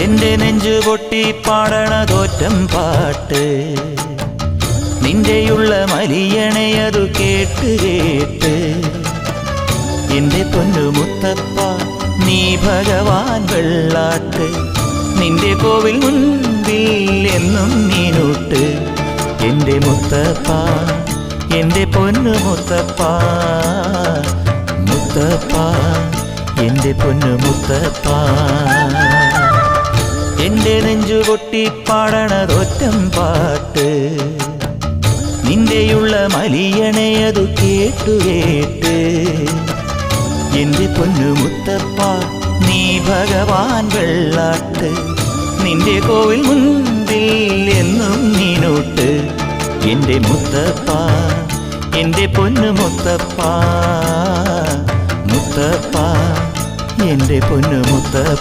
എന്റെ നെഞ്ചു പൊട്ടി പാടണതോറ്റം പാട്ട് നിന്റെയുള്ള മലിയണയതു കേട്ട് കേട്ട് എന്റെ പൊന്നു മുത്തപ്പ നീ ഭഗവാൻ വെള്ളാട്ട് നിന്റെ കോവിൽ മുൻപിൽ എന്നും നീനൂട്ട് എന്റെ മുത്തപ്പ എന്റെ പൊന്നു മുത്തപ്പ മുത്തപ്പ എന്റെ പൊന്നു മുത്തപ്പ എന്റെ നെഞ്ചു പൊട്ടി പാടണതൊറ്റം പാട്ട് നിന്റെയുള്ള മലിയണയതു കേട്ടു കേട്ട് എന്റെ പൊന്നു മുത്തപ്പ നീ ഭഗവാൻ വെള്ളാട്ട് നിന്റെ കോവിൽ മുൻപിൽ എന്നും നീനൂട്ട് എന്റെ മുത്തപ്പ എന്റെ പൊന്നു മുത്തപ്പ മുത്തപ്പ എന്റെ പൊന്നു മുത്തപ്പ